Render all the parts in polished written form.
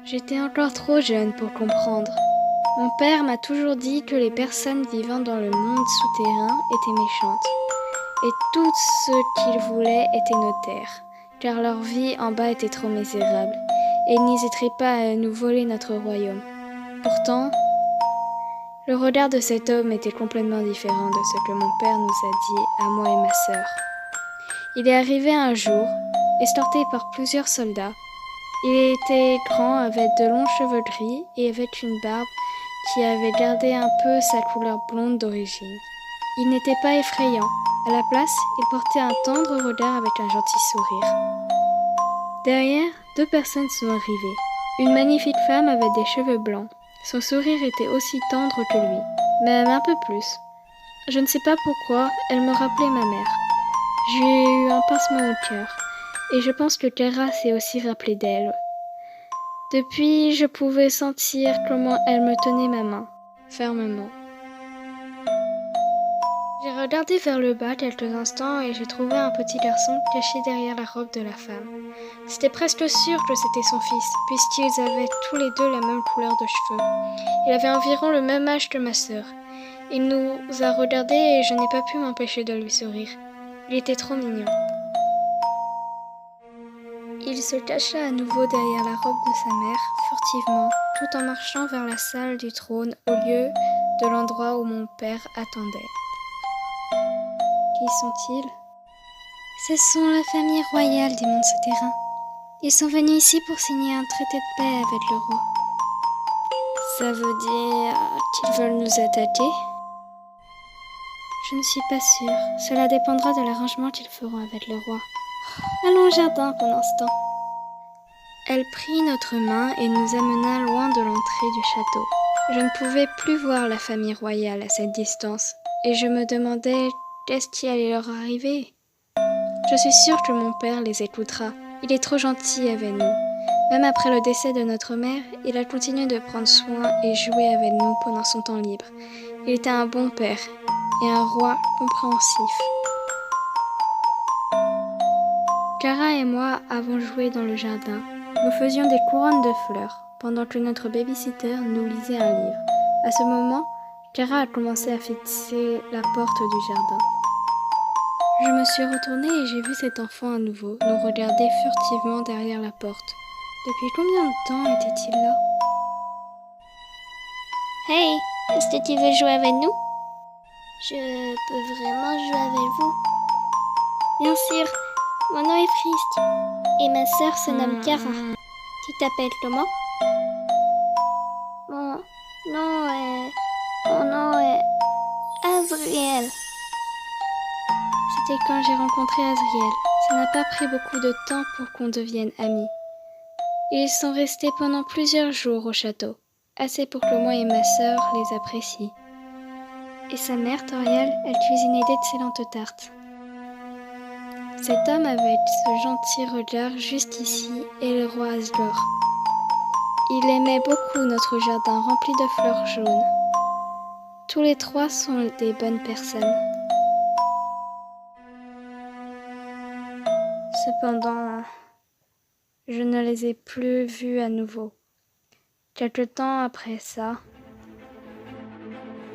J'étais encore trop jeune pour comprendre. Mon père m'a toujours dit que les personnes vivant dans le monde souterrain étaient méchantes. Et tout ce qu'ils voulaient était nos terres, car leur vie en bas était trop misérable, et ils n'hésiteraient pas à nous voler notre royaume. Pourtant, le regard de cet homme était complètement différent de ce que mon père nous a dit à moi et ma sœur. Il est arrivé un jour, escorté par plusieurs soldats. Il était grand, avec de longs cheveux gris et avec une barbe qui avait gardé un peu sa couleur blonde d'origine. Il n'était pas effrayant. À la place, il portait un tendre regard avec un gentil sourire. Derrière, 2 personnes sont arrivées. Une magnifique femme avec des cheveux blancs. Son sourire était aussi tendre que lui, même un peu plus. Je ne sais pas pourquoi, elle me rappelait ma mère. J'ai eu un pincement au cœur, et je pense que Clara s'est aussi rappelée d'elle. Depuis, je pouvais sentir comment elle me tenait ma main, fermement. J'ai regardé vers le bas quelques instants et j'ai trouvé un petit garçon caché derrière la robe de la femme. C'était presque sûr que c'était son fils, puisqu'ils avaient tous les deux la même couleur de cheveux. Il avait environ le même âge que ma sœur. Il nous a regardés et je n'ai pas pu m'empêcher de lui sourire. Il était trop mignon. Il se cacha à nouveau derrière la robe de sa mère, furtivement, tout en marchant vers la salle du trône au lieu de l'endroit où mon père attendait. Qui sont-ils ? Ce sont la famille royale du monde souterrain. Ils sont venus ici pour signer un traité de paix avec le roi. Ça veut dire qu'ils veulent nous attaquer ? Je ne suis pas sûre. Cela dépendra de l'arrangement qu'ils feront avec le roi. Allons au jardin pour l'instant. Elle prit notre main et nous amena loin de l'entrée du château. Je ne pouvais plus voir la famille royale à cette distance, et je me demandais qu'est-ce qui allait leur arriver. Je suis sûre que mon père les écoutera. Il est trop gentil avec nous. Même après le décès de notre mère, il a continué de prendre soin et jouer avec nous pendant son temps libre. Il était un bon père et un roi compréhensif. Clara et moi avons joué dans le jardin. Nous faisions des couronnes de fleurs, pendant que notre baby-sitter nous lisait un livre. À ce moment, Clara a commencé à fixer la porte du jardin. Je me suis retournée et j'ai vu cet enfant à nouveau nous regarder furtivement derrière la porte. Depuis combien de temps était-il là ? Hey, est-ce que tu veux jouer avec nous ? Je peux vraiment jouer avec vous ? Bien sûr, mon nom est Frisk et ma sœur se nomme Cara. Tu t'appelles comment ? Mon nom est Azriel. C'était quand j'ai rencontré Azriel. Ça n'a pas pris beaucoup de temps pour qu'on devienne amis. Ils sont restés pendant plusieurs jours au château, assez pour que moi et ma sœur les apprécient. Et sa mère, Toriel, elle cuisinait d'excellentes tartes. Cet homme avec ce gentil regard juste ici est le roi Asgore. Il aimait beaucoup notre jardin rempli de fleurs jaunes. Tous les 3 sont des bonnes personnes. Cependant, je ne les ai plus vus à nouveau. Quelque temps après ça,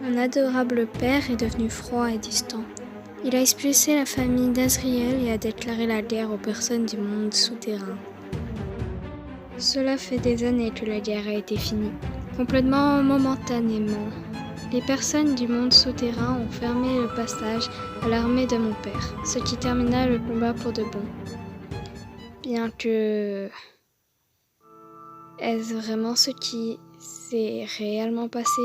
mon adorable père est devenu froid et distant. Il a expulsé la famille d'Azriel et a déclaré la guerre aux personnes du monde souterrain. Cela fait des années que la guerre a été finie, complètement momentanément. Les personnes du monde souterrain ont fermé le passage à l'armée de mon père, ce qui termina le combat pour de bon. Bien que... Est-ce vraiment ce qui s'est réellement passé ?